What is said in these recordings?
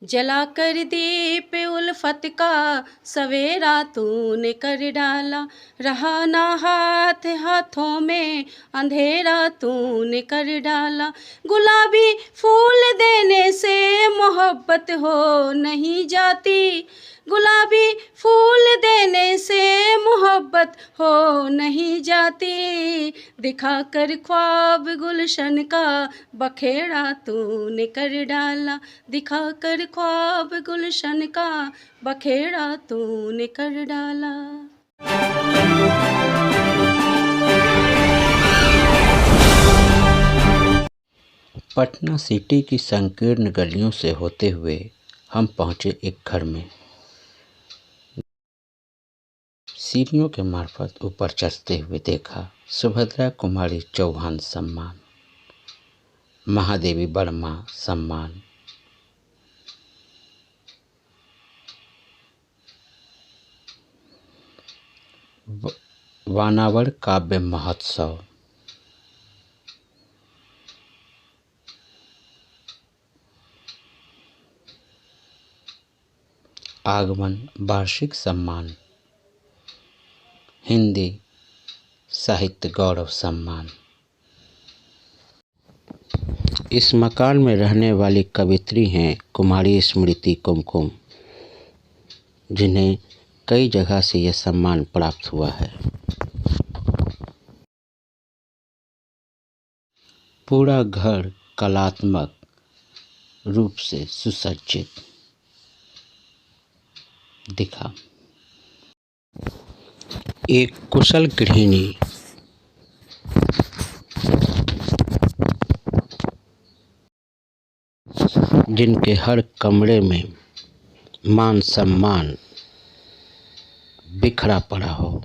जलाकर दीप उल्फत का सवेरा तूने कर डाला, रहा ना हाथ हाथों में अंधेरा तूने कर डाला। गुलाबी फूल देने से मोहब्बत हो नहीं जाती, गुलाबी फूल देने से मोहब्बत हो नहीं जाती। दिखाकर ख्वाब गुलशन का बखेड़ा तूने कर डाला, दिखाकर ख्वाब गुलशन का बखेड़ा तूने कर डाला। पटना सिटी की संकीर्ण गलियों से होते हुए हम पहुंचे एक घर में। सीढ़ियों के मार्फत ऊपर चढ़ते हुए देखा सुभद्रा कुमारी चौहान सम्मान, महादेवी वर्मा सम्मान, वानावर काव्य महोत्सव, आगमन वार्षिक सम्मान, हिंदी साहित्य गौरव सम्मान। इस मकान में रहने वाली कवित्री हैं कुमारी स्मृति कुमकुम, जिन्हें कई जगह से यह सम्मान प्राप्त हुआ है। पूरा घर कलात्मक रूप से सुसज्जित दिखा। एक कुशल गृहिणी जिनके हर कमरे में मान सम्मान बिखरा पड़ा हो,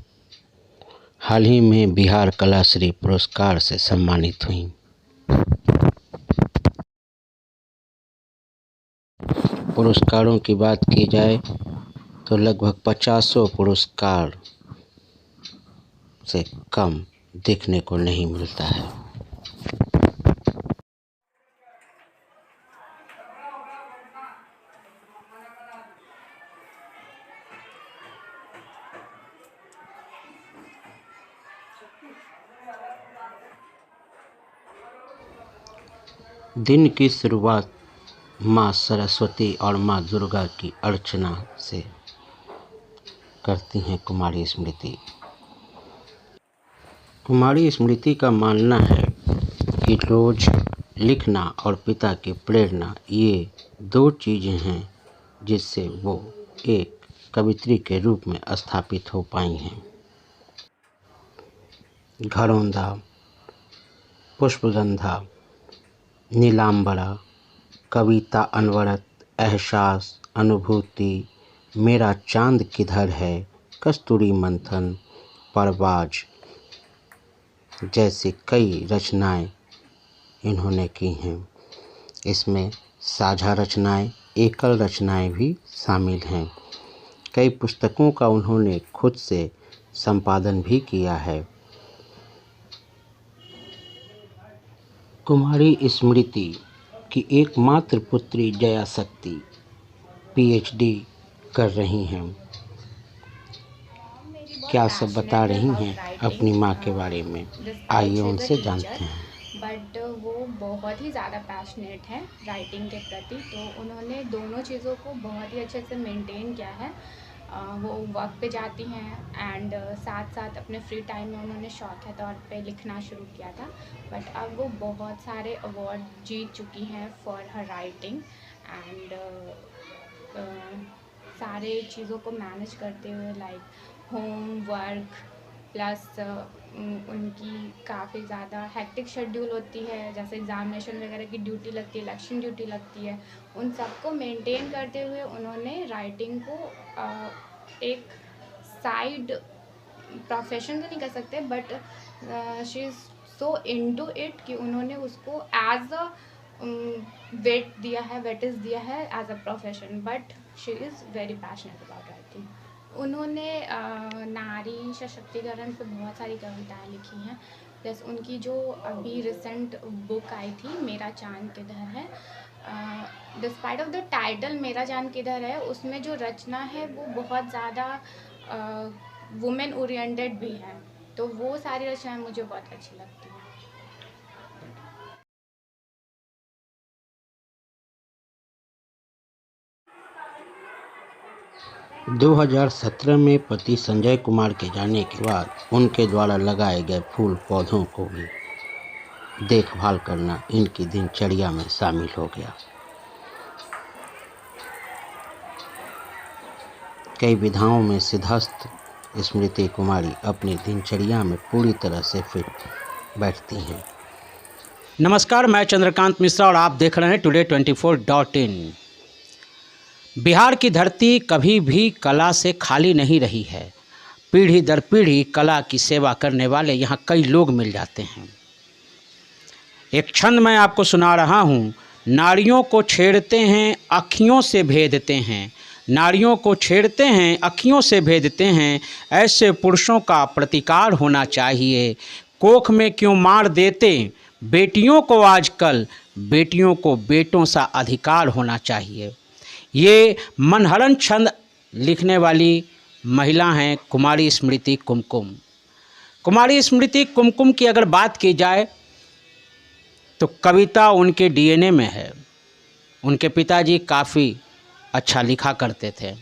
हाल ही में बिहार कलाश्री पुरस्कार से सम्मानित हुई। पुरस्कारों की बात की जाए तो लगभग 50 पुरस्कार से कम देखने को नहीं मिलता है। दिन की शुरुआत माँ सरस्वती और माँ दुर्गा की अर्चना से करती हैं कुमारी स्मृति। कुमारी स्मृति का मानना है कि रोज लिखना और पिता की प्रेरणा ये दो चीज़ें हैं जिससे वो एक कवित्री के रूप में स्थापित हो पाई हैं। घरौंदा, पुष्पगंधा, नीलांबरा, कविता अनवरत, एहसास, अनुभूति, मेरा चांद किधर है, कस्तूरी मंथन, परवाज जैसी कई रचनाएं इन्होंने की हैं। इसमें साझा रचनाएं, एकल रचनाएं भी शामिल हैं। कई पुस्तकों का उन्होंने खुद से संपादन भी किया है। कुमारी स्मृति की एकमात्र पुत्री जया शक्ति पीएचडी कर रही हैं। क्या सब बता रही हैं अपनी माँ के बारे में, आइए उनसे जानते हैं। बट वो बहुत ही ज़्यादा पैशनेट है राइटिंग के प्रति, तो उन्होंने दोनों चीज़ों को बहुत ही अच्छे से मेंटेन किया है। वो वर्क पे जाती हैं एंड साथ साथ अपने फ्री टाइम में उन्होंने शौकिया तौर पे लिखना शुरू किया था। बट अब वो बहुत सारे अवार्ड जीत चुकी हैं फॉर हर राइटिंग एंड सारे चीज़ों को मैनेज करते हुए, लाइक होम वर्क प्लस उनकी काफ़ी ज़्यादा हेक्टिक शेड्यूल होती है, जैसे एग्ज़ामिनेशन वगैरह की ड्यूटी लगती है, इलेक्शन ड्यूटी लगती है। उन सबको मेंटेन करते हुए उन्होंने राइटिंग को एक साइड प्रोफेशन तो नहीं कह सकते, but she is so into it कि उन्होंने उसको एज अ वेटेज दिया है as a profession, but she is very passionate about writing. उन्होंने नारी सशक्तिकरण पे बहुत सारी कविताएं लिखी हैं। प्लस उनकी जो अभी रिसेंट बुक आई थी मेरा चांद किधर है, डिस्पाइट ऑफ द टाइटल मेरा चांद किधर है, उसमें जो रचना है वो बहुत ज़्यादा वुमेन ओरिएंटेड भी है, तो वो सारी रचनाएं मुझे बहुत अच्छी लगती हैं। 2017 में पति संजय कुमार के जाने के बाद उनके द्वारा लगाए गए फूल पौधों को भी देखभाल करना इनकी दिनचर्या में शामिल हो गया। कई विधाओं में सिद्धस्थ स्मृति कुमारी अपनी दिनचर्या में पूरी तरह से फिट बैठती हैं। नमस्कार, मैं चंद्रकांत मिश्रा और आप देख रहे हैं today24.in। बिहार की धरती कभी भी कला से खाली नहीं रही है। पीढ़ी दर पीढ़ी कला की सेवा करने वाले यहाँ कई लोग मिल जाते हैं। एक छंद मैं आपको सुना रहा हूँ। नारियों को छेड़ते हैं, अखियों से भेदते हैं। नारियों को छेड़ते हैं, अखियों से भेदते हैं। ऐसे पुरुषों का प्रतिकार होना चाहिए। कोख में क्यों मार देते बेटियों को, आजकल बेटियों को बेटों सा अधिकार होना चाहिए। ये मनहरन छंद लिखने वाली महिला हैं कुमारी स्मृति कुमकुम। कुमारी स्मृति कुमकुम की अगर बात की जाए तो कविता उनके डीएनए में है। उनके पिताजी काफ़ी अच्छा लिखा करते थे।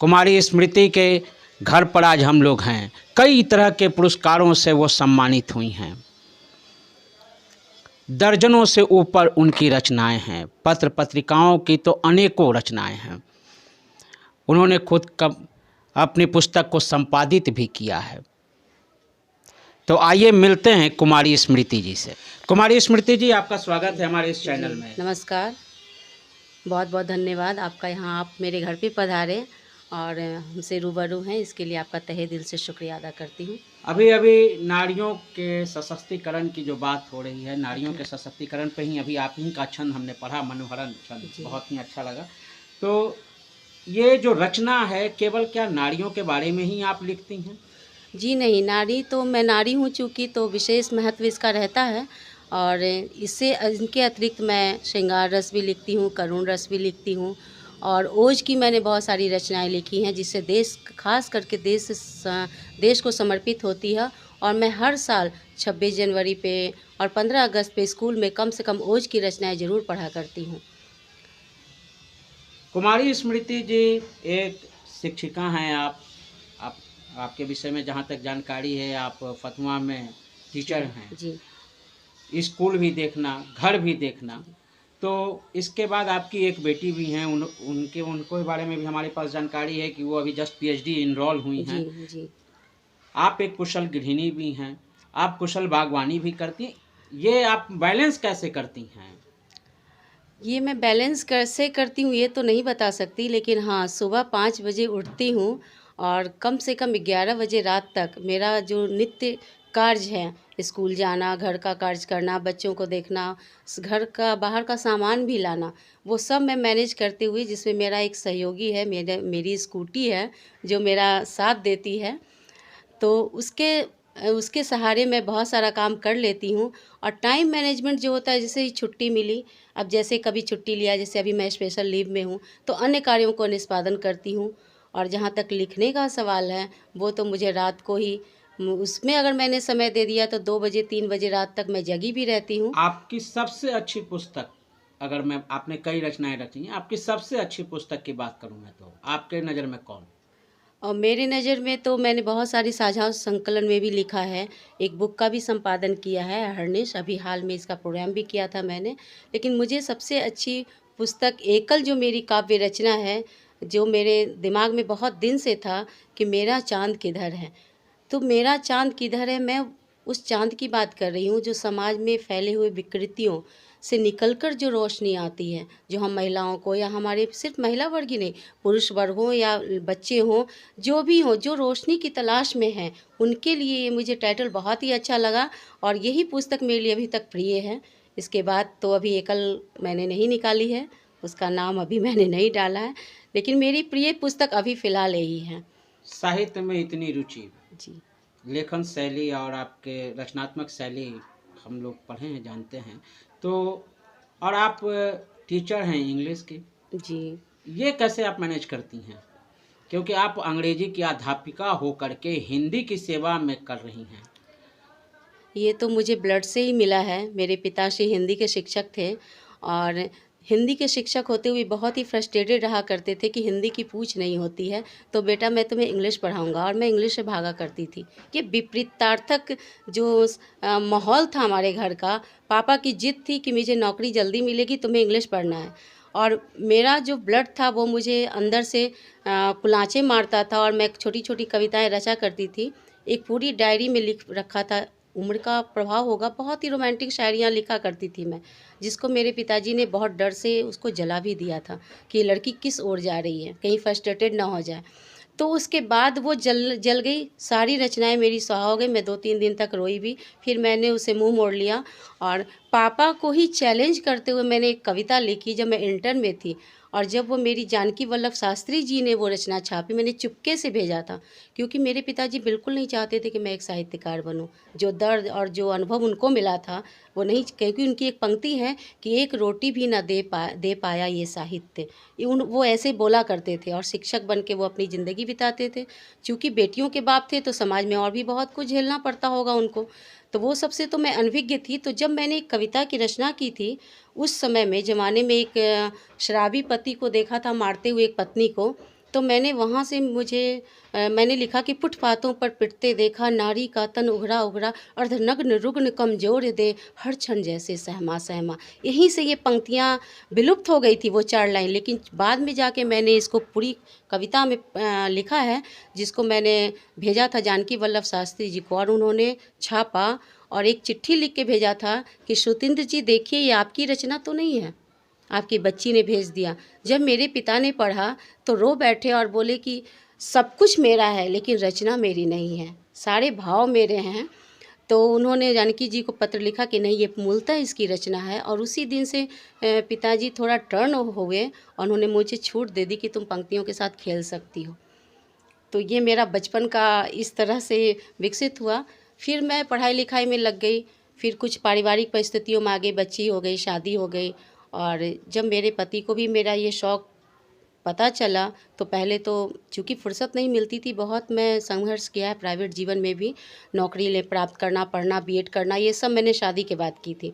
कुमारी स्मृति के घर पर आज हम लोग हैं। कई तरह के पुरस्कारों से वो सम्मानित हुई हैं। दर्जनों से ऊपर उनकी रचनाएं हैं। पत्र पत्रिकाओं की तो अनेकों रचनाएं हैं। उन्होंने खुद अपनी पुस्तक को संपादित भी किया है। तो आइए मिलते हैं कुमारी स्मृति जी से। कुमारी स्मृति जी, आपका स्वागत है हमारे इस चैनल में। नमस्कार, बहुत बहुत धन्यवाद आपका। यहाँ आप मेरे घर पे पधारे और हमसे रूबरू हैं, इसके लिए आपका तहे दिल से शुक्रिया अदा करती हूँ। अभी अभी नारियों के सशक्तिकरण की जो बात हो रही है, नारियों के सशक्तिकरण पे ही अभी आप ही का छंद हमने पढ़ा, मनोहरन छंद, बहुत ही अच्छा लगा। तो ये जो रचना है केवल क्या नारियों के बारे में ही आप लिखती हैं? जी नहीं, नारी तो मैं नारी हूँ चूँकि, तो विशेष महत्व इसका रहता है। और इससे इनके अतिरिक्त मैं श्रृंगार रस भी लिखती हूँ, करुण रस भी लिखती हूँ, और ओज की मैंने बहुत सारी रचनाएं लिखी हैं जिससे देश, खास करके देश को समर्पित होती है। और मैं हर साल 26 जनवरी पे और 15 अगस्त पे स्कूल में कम से कम ओज की रचनाएं ज़रूर पढ़ा करती हूँ। कुमारी स्मृति जी एक शिक्षिका हैं। आपके विषय में जहाँ तक जानकारी है, आप फतुआ में टीचर हैं जी। स्कूल भी देखना, घर भी देखना। तो इसके बाद आपकी एक बेटी भी हैं, उनको बारे में भी हमारे पास जानकारी है कि वो अभी जस्ट PhD इनरोल हुई हैं जी। आप एक कुशल गृहिणी भी हैं, आप कुशल बागवानी भी करती हैं। ये आप बैलेंस कैसे करती हैं? ये मैं बैलेंस कैसे करती हूँ ये तो नहीं बता सकती, लेकिन हाँ, सुबह 5 बजे उठती हूँ और कम से कम 11 बजे रात तक मेरा जो नित्य कार्य है, स्कूल जाना, घर का कार्य करना, बच्चों को देखना, घर का बाहर का सामान भी लाना, वो सब मैं मैनेज करते हुए, जिसमें मेरा एक सहयोगी है, मेरी स्कूटी है जो मेरा साथ देती है, तो उसके सहारे मैं बहुत सारा काम कर लेती हूँ। और टाइम मैनेजमेंट जो होता है, जैसे ही छुट्टी मिली, अब जैसे कभी छुट्टी लिया, जैसे अभी मैं स्पेशल लीव में हूँ, तो अन्य कार्यों को निष्पादन करती हूँ। और जहाँ तक लिखने का सवाल है, वो तो मुझे रात को ही, उसमें अगर मैंने समय दे दिया तो 2 बजे 3 बजे रात तक मैं जगी भी रहती हूँ। आपकी सबसे अच्छी पुस्तक, अगर आपने कई रचनाएं रची हैं, आपकी सबसे अच्छी पुस्तक की बात करूँ मैं तो आपके नज़र में कौन? और मेरे नज़र में तो मैंने बहुत सारी साझा संकलन में भी लिखा है, एक बुक का भी संपादन किया है, हरनिश, अभी हाल में इसका प्रोग्राम भी किया था मैंने। लेकिन मुझे सबसे अच्छी पुस्तक एकल जो मेरी काव्य रचना है, जो मेरे दिमाग में बहुत दिन से था कि मेरा चाँद किधर है। तो मेरा चाँद किधर है, मैं उस चाँद की बात कर रही हूँ जो समाज में फैले हुए विकृतियों से निकलकर जो रोशनी आती है, जो हम महिलाओं को, या हमारे सिर्फ महिला वर्ग ही नहीं, पुरुष वर्ग हों या बच्चे हों, जो भी हों, जो रोशनी की तलाश में हैं, उनके लिए ये मुझे टाइटल बहुत ही अच्छा लगा। और यही पुस्तक मेरे लिए अभी तक प्रिय है। इसके बाद तो अभी एकल मैंने नहीं निकाली है, उसका नाम अभी मैंने नहीं डाला है, लेकिन मेरी प्रिय पुस्तक अभी फ़िलहाल यही है। साहित्य में इतनी रुचि जी, लेखन शैली और आपके रचनात्मक शैली हम लोग पढ़े हैं, जानते हैं। तो और आप टीचर हैं इंग्लिश के, जी। ये कैसे आप मैनेज करती हैं? क्योंकि आप अंग्रेजी की अध्यापिका होकर के हिंदी की सेवा में कर रही हैं। ये तो मुझे ब्लड से ही मिला है। मेरे पिताश्री हिंदी के शिक्षक थे और हिंदी के शिक्षक होते हुए बहुत ही फ्रस्ट्रेटेड रहा करते थे कि हिंदी की पूछ नहीं होती है, तो बेटा मैं तुम्हें इंग्लिश पढ़ाऊँगा, और मैं इंग्लिश से भागा करती थी। ये विपरीतार्थक जो माहौल था हमारे घर का, पापा की जिद थी कि मुझे नौकरी जल्दी मिलेगी, तुम्हें इंग्लिश पढ़ना है। और मेरा जो ब्लड था वो मुझे अंदर से कुलांचे मारता था और मैं छोटी-छोटी कविताएँ रचा करती थी। एक पूरी डायरी में लिख रखा था, उम्र का प्रभाव होगा, बहुत ही रोमांटिक शायरियाँ लिखा करती थी मैं, जिसको मेरे पिताजी ने बहुत डर से उसको जला भी दिया था कि ये लड़की किस ओर जा रही है, कहीं फ्रस्ट्रेटेड ना हो जाए। तो उसके बाद वो जल गई, सारी रचनाएँ मेरी स्वाहा हो गई। मैं 2-3 दिन तक रोई भी, फिर मैंने उसे मुँह मोड़ लिया और पापा को ही चैलेंज करते हुए मैंने एक कविता लिखी जब मैं इंटर में थी। और जब वो मेरी जानकी वल्लभ शास्त्री जी ने वो रचना छापी, मैंने चुपके से भेजा था, क्योंकि मेरे पिताजी बिल्कुल नहीं चाहते थे कि मैं एक साहित्यकार बनूं। जो दर्द और जो अनुभव उनको मिला था वो नहीं, क्योंकि उनकी एक पंक्ति है कि एक रोटी भी ना दे पाया ये साहित्य। वो ऐसे बोला करते थे और शिक्षक बन के वो अपनी ज़िंदगी बिताते थे। चूँकि बेटियों के बाप थे तो समाज में और भी बहुत कुछ झेलना पड़ता होगा उनको, तो वो सबसे तो मैं अनभिज्ञ थी। तो जब मैंने एक कविता की रचना की थी, उस समय में ज़माने में एक शराबी पति को देखा था मारते हुए एक पत्नी को, तो मैंने वहाँ से मैंने लिखा कि फुटपाथों पर पिटते देखा नारी का तन उघड़ा उघड़ा, अर्धनग्न रुग्ण कमजोर दे हर क्षण जैसे सहमा सहमा। यहीं से ये पंक्तियाँ विलुप्त हो गई थी वो 4 लाइन, लेकिन बाद में जाके मैंने इसको पूरी कविता में लिखा है, जिसको मैंने भेजा था जानकी वल्लभ शास्त्री जी को और उन्होंने छापा और एक चिट्ठी लिख के भेजा था कि श्रुतिंद्र जी देखिए, ये आपकी रचना तो नहीं है, आपकी बच्ची ने भेज दिया। जब मेरे पिता ने पढ़ा तो रो बैठे और बोले कि सब कुछ मेरा है लेकिन रचना मेरी नहीं है, सारे भाव मेरे हैं। तो उन्होंने जानकी जी को पत्र लिखा कि नहीं, ये मूलतः इसकी रचना है। और उसी दिन से पिताजी थोड़ा टर्न हुए और उन्होंने मुझे छूट दे दी कि तुम पंक्तियों के साथ खेल सकती हो। तो ये मेरा बचपन का इस तरह से विकसित हुआ। फिर मैं पढ़ाई लिखाई में लग गई, फिर कुछ पारिवारिक परिस्थितियों में आगे बच्ची हो गई, शादी हो गई। और जब मेरे पति को भी मेरा ये शौक़ पता चला तो पहले तो चूँकि फुर्सत नहीं मिलती थी, बहुत मैं संघर्ष किया है प्राइवेट जीवन में भी, नौकरी प्राप्त करना, पढ़ना, बीएड करना, ये सब मैंने शादी के बाद की थी।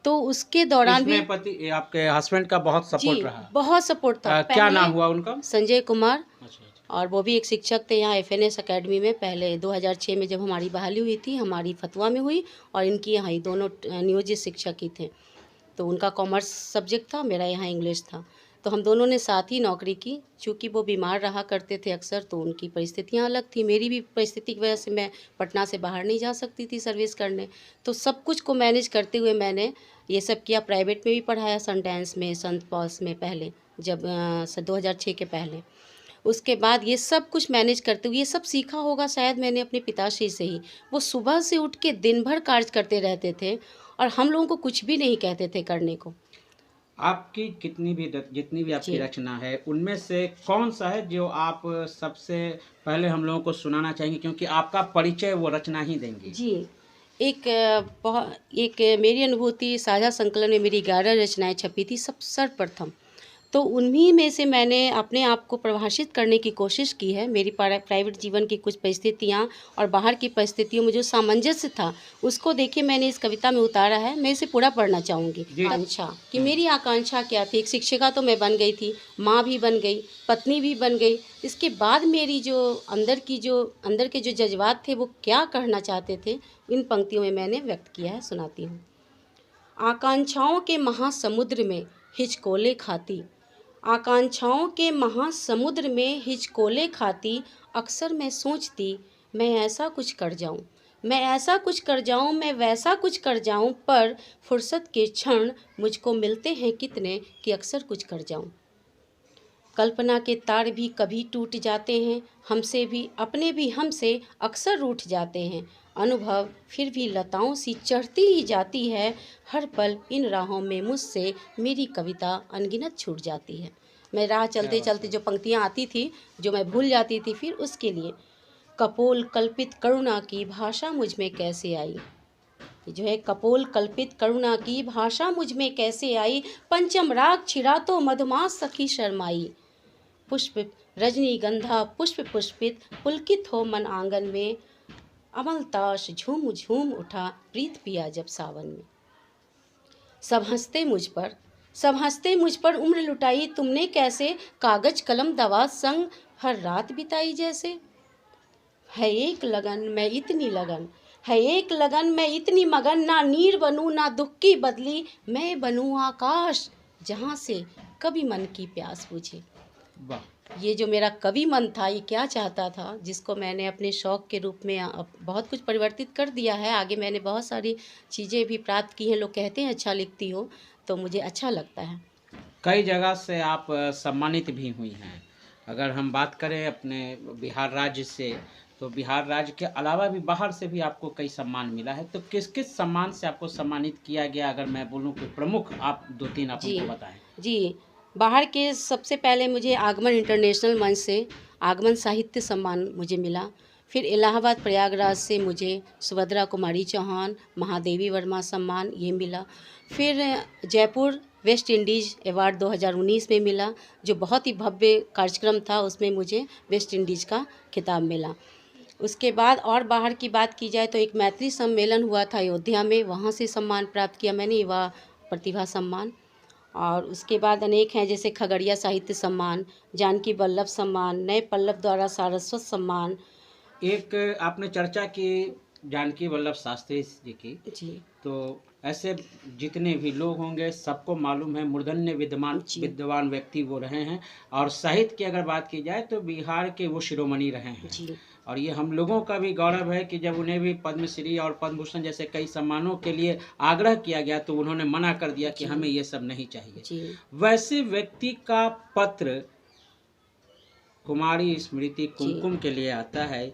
तो उसके दौरान भी इसमें पति आपके हस्बैंड का बहुत सपोर्ट जी, रहा? बहुत सपोर्ट था। क्या नाम हुआ उनका? संजय कुमार। अच्छा। और वो भी एक शिक्षक थे यहाँ एफएनएस अकेडमी में। पहले 2006 में जब हमारी बहाली हुई थी, हमारी फतवा में हुई और इनकी यहाँ ही दोनों नियोजित शिक्षक ही थे। तो उनका कॉमर्स सब्जेक्ट था, मेरा यहाँ इंग्लिश था। तो हम दोनों ने साथ ही नौकरी की। चूँकि वो बीमार रहा करते थे अक्सर, तो उनकी परिस्थितियाँ अलग थी, मेरी भी परिस्थिति की वजह से मैं पटना से बाहर नहीं जा सकती थी सर्विस करने। तो सब कुछ को मैनेज करते हुए मैंने ये सब किया। प्राइवेट में भी पढ़ाया, सनडांस में, संत पॉल्स में पहले, जब 2006 के पहले। उसके बाद ये सब कुछ मैनेज करते हुए, ये सब सीखा होगा शायद मैंने अपने पिताश्री से ही। वो सुबह से उठ के दिन भर कार्य करते रहते थे और हम लोगों को कुछ भी नहीं कहते थे करने को। आपकी जितनी भी आपकी जी। रचना है, उनमें से कौन सा है जो आप सबसे पहले हम लोगों को सुनाना चाहेंगे, क्योंकि आपका परिचय वो रचना ही देंगी? जी, एक मेरी अनुभूति साझा संकलन में मेरी 11 रचनाएँ छपी थी सब सर्वप्रथम। तो उन्हीं में से मैंने अपने आप को परिभाषित करने की कोशिश की है। मेरी प्राइवेट जीवन की कुछ परिस्थितियाँ और बाहर की परिस्थितियों में जो सामंजस्य था, उसको देखिए मैंने इस कविता में उतारा है। मैं इसे पूरा पढ़ना चाहूँगी। आकांक्षा कि मेरी आकांक्षा क्या थी। एक शिक्षिका तो मैं बन गई थी, माँ भी बन गई, पत्नी भी बन गई। इसके बाद मेरी जो अंदर के जो जज्बात थे वो क्या कहना चाहते थे, इन पंक्तियों में मैंने व्यक्त किया है, सुनाती हूँ। आकांक्षाओं के महासमुद्र में हिचकोले खाती, आकांक्षाओं के महासमुद्र में हिचकोले खाती, अक्सर मैं सोचती मैं ऐसा कुछ कर जाऊं, मैं ऐसा कुछ कर जाऊं, मैं वैसा कुछ कर जाऊं, पर फुर्सत के क्षण मुझको मिलते हैं कितने कि अक्सर कुछ कर जाऊं। कल्पना के तार भी कभी टूट जाते हैं, हमसे भी, अपने भी हमसे अक्सर रूठ जाते हैं। अनुभव फिर भी लताओं सी चढ़ती ही जाती है, हर पल इन राहों में मुझसे मेरी कविता अनगिनत छूट जाती है। मैं राह चलते चलते जो पंक्तियाँ आती थी, जो मैं भूल जाती थी, फिर उसके लिए कपोल कल्पित करुणा की भाषा मुझ में कैसे आई। जो है कपोल कल्पित करुणा की भाषा मुझ में कैसे आई, पंचम राग छिड़ा तो मधुमास सखी शर्माई। पुष्प रजनीगंधा पुष्प पुष्पित पुलकित हो मन आंगन में, अमलताश झूम झूम उठा प्रीत पिया जब सावन में। सब हंसते मुझ पर उम्र लुटाई तुमने कैसे, कागज कलम दवा संग हर रात बिताई जैसे। है एक लगन मैं इतनी लगन, है एक लगन मैं इतनी मगन, ना नीर बनूं ना दुख की बदली, मैं बनूं आकाश जहाँ से कभी मन की प्यास बुझे। वाह। ये जो मेरा कवि मन था, ये क्या चाहता था, जिसको मैंने अपने शौक़ के रूप में बहुत कुछ परिवर्तित कर दिया है। आगे मैंने बहुत सारी चीज़ें भी प्राप्त की हैं। लोग कहते हैं अच्छा लिखती हो, तो मुझे अच्छा लगता है। कई जगह से आप सम्मानित भी हुई हैं। अगर हम बात करें अपने बिहार राज्य से, तो बिहार राज्य के अलावा भी बाहर से भी आपको कई सम्मान मिला है। तो किस किस सम्मान से आपको सम्मानित किया गया, अगर मैं बोलूँ कि प्रमुख आप 2-3 आप जी हमको बताएं। जी, बाहर के सबसे पहले मुझे आगमन इंटरनेशनल मंच से आगमन साहित्य सम्मान मुझे मिला। फिर इलाहाबाद प्रयागराज से मुझे सुभद्रा कुमारी चौहान महादेवी वर्मा सम्मान ये मिला। फिर जयपुर वेस्ट इंडीज़ अवार्ड 2019 में मिला, जो बहुत ही भव्य कार्यक्रम था, उसमें मुझे वेस्ट इंडीज़ का खिताब मिला। उसके बाद और बाहर की बात की जाए तो एक मैत्री सम्मेलन हुआ था अयोध्या में, वहाँ से सम्मान प्राप्त किया मैंने, युवा प्रतिभा सम्मान। और उसके बाद अनेक हैं, जैसे खगड़िया साहित्य सम्मान, जानकी वल्लभ सम्मान, नए पल्लव द्वारा सारस्वत सम्मान। एक आपने चर्चा की जानकी वल्लभ शास्त्री जी की, जी तो ऐसे जितने भी लोग होंगे सबको मालूम है मूर्धन्य विद्वान व्यक्ति वो रहे हैं। और साहित्य की अगर बात की जाए तो बिहार के वो शिरोमणि रहे हैं। जी और ये हम लोगों का भी गौरव है कि जब उन्हें भी पद्मश्री और पद्म भूषण जैसे कई सम्मानों के लिए आग्रह किया गया तो उन्होंने मना कर दिया कि हमें ये सब नहीं चाहिए। जी वैसे व्यक्ति का पत्र कुमारी स्मृति कुमकुम के लिए आता है,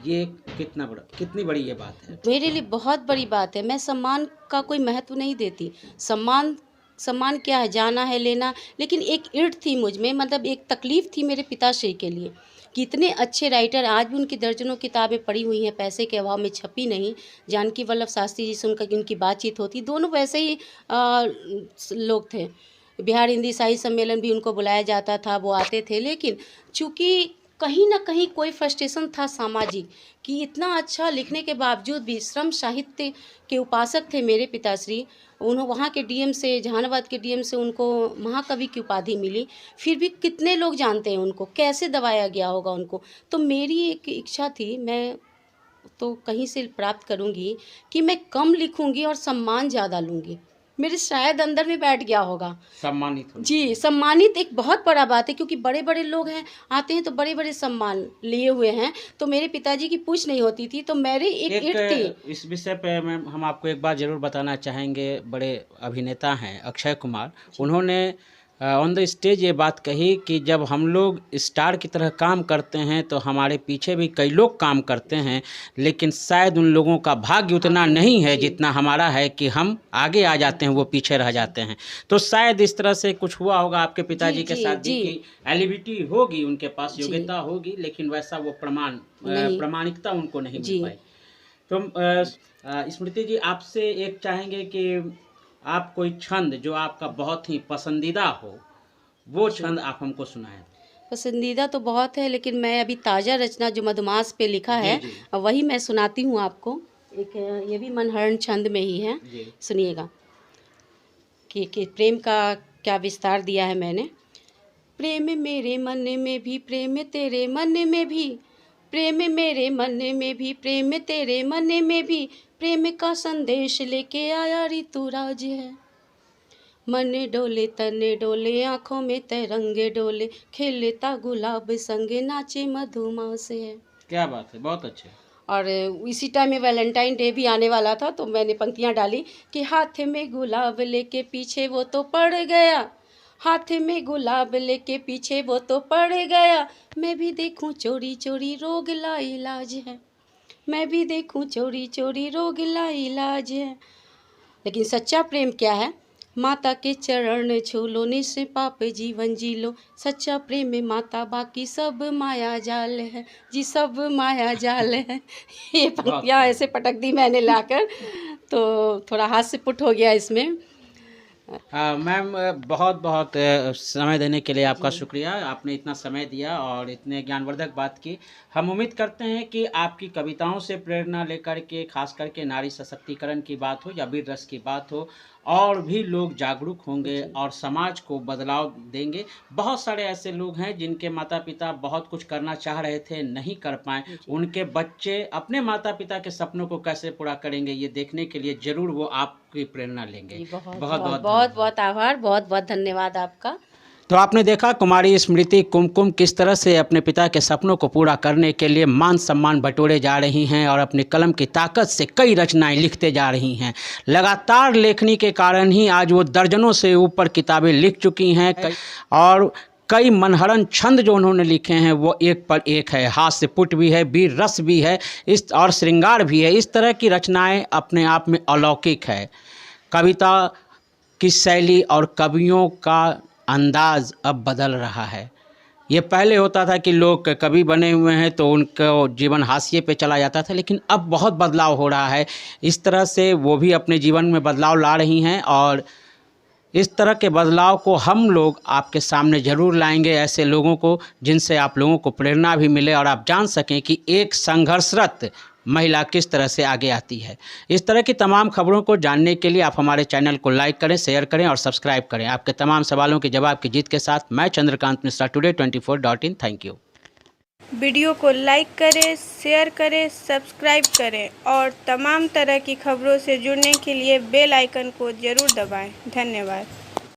ये कितनी बड़ी ये बात है। मेरे लिए बहुत बड़ी बात है। मैं सम्मान का कोई महत्व नहीं देती। सम्मान क्या है, जाना है लेना, लेकिन एक ईर्ष् थी मुझ में, मतलब एक तकलीफ़ थी मेरे पिताश्री के लिए कि इतने अच्छे राइटर, आज भी उनकी दर्जनों किताबें पड़ी हुई हैं, पैसे के अभाव में छपी नहीं। जानकी वल्लभ शास्त्री जी से उनकी बातचीत होती, दोनों वैसे ही लोग थे। बिहार हिंदी साहित्य सम्मेलन भी उनको बुलाया जाता था, वो आते थे, लेकिन चूँकि कहीं ना कहीं कोई फ्रस्ट्रेशन था सामाजिक, कि इतना अच्छा लिखने के बावजूद भी श्रम साहित्य के उपासक थे मेरे पिताश्री, उन्होंने वहाँ के डीएम से, जहानाबाद के डीएम से उनको महाकवि की उपाधि मिली, फिर भी कितने लोग जानते हैं उनको, कैसे दबाया गया होगा उनको। तो मेरी एक इच्छा थी, मैं तो कहीं से प्राप्त करूँगी कि मैं कम लिखूँगी और सम्मान ज़्यादा लूँगी। मेरे शायद अंदर में बैठ गया होगा सम्मानित होना। जी, सम्मानित एक बहुत बड़ा बात है, क्योंकि बड़े बड़े लोग हैं, आते हैं तो बड़े बड़े सम्मान लिए हुए हैं। तो मेरे पिताजी की पूछ नहीं होती थी, तो मेरी एक ईर्ष् थी। इस विषय पे मैम हम आपको एक बात ज़रूर बताना चाहेंगे। बड़े अभिनेता हैं अक्षय कुमार, उन्होंने ऑन द स्टेज ये बात कही कि जब हम लोग स्टार की तरह काम करते हैं तो हमारे पीछे भी कई लोग काम करते हैं, लेकिन शायद उन लोगों का भाग्य उतना नहीं है जितना हमारा है कि हम आगे आ जाते हैं, वो पीछे रह जाते हैं। तो शायद इस तरह से कुछ हुआ होगा आपके पिताजी के साथ भी कि एलिजिबिलिटी होगी, उनके पास योग्यता होगी, लेकिन वैसा वो प्रामाणिकता उनको नहीं मिल पाई। तो स्मृति जी, आपसे एक चाहेंगे कि आप कोई छंद जो आपका बहुत ही पसंदीदा हो, वो छंद आप हमको सुनाएं। पसंदीदा तो बहुत है, लेकिन मैं अभी ताज़ा रचना जो मधुमास पे लिखा है, वही मैं सुनाती हूँ आपको। एक ये भी मनहरण छंद में ही है, सुनिएगा कि प्रेम का क्या विस्तार दिया है मैंने। प्रेम मेरे मन में भी, प्रेम तेरे मन में भी, प्रेम मेरे मन में भी, प्रेम तेरे मन में भी, प्रेम का संदेश लेके आया ऋतुराज है। मन डोले तन डोले, आँखों में तरंगे डोले, खेलता गुलाब संग नाचे मधुमास है। क्या बात है, बहुत अच्छे। और इसी टाइम में वैलेंटाइन डे भी आने वाला था, तो मैंने पंक्तियाँ डाली कि हाथ में गुलाब लेके पीछे वो तो पड़ गया, हाथ में गुलाब लेके पीछे वो तो पड़ गया, मैं भी देखूं चोरी चोरी रोग ला इलाज है, मैं भी देखूं चोरी चोरी रोग ला इलाज है। लेकिन सच्चा प्रेम क्या है? माता के चरण छू लो, निष्पाप जीवन जी लो, सच्चा प्रेम में माता, बाकी सब माया जाल है जी, सब माया जाल है। ये पंक्तियाँ ऐसे पटक दी मैंने लाकर। तो थोड़ा हाथ से पुट हो गया इसमें। मैम बहुत बहुत समय देने के लिए आपका शुक्रिया। आपने इतना समय दिया और इतने ज्ञानवर्धक बात की। हम उम्मीद करते हैं कि आपकी कविताओं से प्रेरणा लेकर के, खास करके नारी सशक्तिकरण की बात हो या वीर रस की बात हो, और भी लोग जागरूक होंगे और समाज को बदलाव देंगे। बहुत सारे ऐसे लोग हैं जिनके माता पिता बहुत कुछ करना चाह रहे थे, नहीं कर पाए। उनके बच्चे अपने माता पिता के सपनों को कैसे पूरा करेंगे, ये देखने के लिए जरूर वो आपकी प्रेरणा लेंगे। बहुत बहुत बहुत बहुत बहुत आभार, बहुत बहुत धन्यवाद आपका। तो आपने देखा कुमारी स्मृति कुमकुम किस तरह से अपने पिता के सपनों को पूरा करने के लिए मान सम्मान बटोरे जा रही हैं और अपनी कलम की ताकत से कई रचनाएं लिखते जा रही हैं। लगातार लेखनी के कारण ही आज वो दर्जनों से ऊपर किताबें लिख चुकी हैं और कई मनहरन छंद जो उन्होंने लिखे हैं वो एक पर एक है। हास्य पुट भी है, वीर रस भी है, इस और श्रृंगार भी है। इस तरह की रचनाएं अपने आप में अलौकिक है। कविता की शैली और कवियों का अंदाज अब बदल रहा है। ये पहले होता था कि लोग कवि बने हुए हैं तो उनका जीवन हाशिए पे चला जाता था, लेकिन अब बहुत बदलाव हो रहा है। इस तरह से वो भी अपने जीवन में बदलाव ला रही हैं और इस तरह के बदलाव को हम लोग आपके सामने ज़रूर लाएंगे, ऐसे लोगों को जिनसे आप लोगों को प्रेरणा भी मिले और आप जान सकें कि एक संघर्षरत महिला किस तरह से आगे आती है। इस तरह की तमाम खबरों को जानने के लिए आप हमारे चैनल को लाइक करें, शेयर करें और सब्सक्राइब करें। आपके तमाम सवालों के जवाब की जीत के साथ मैं Chandrakant Mishra, today24.in। Thank you. Video को लाइक करें, शेयर करें, सब्सक्राइब करें और तमाम तरह की खबरों से जुड़ने के लिए बेल आइकन को ज़रूर दबाएं। धन्यवाद।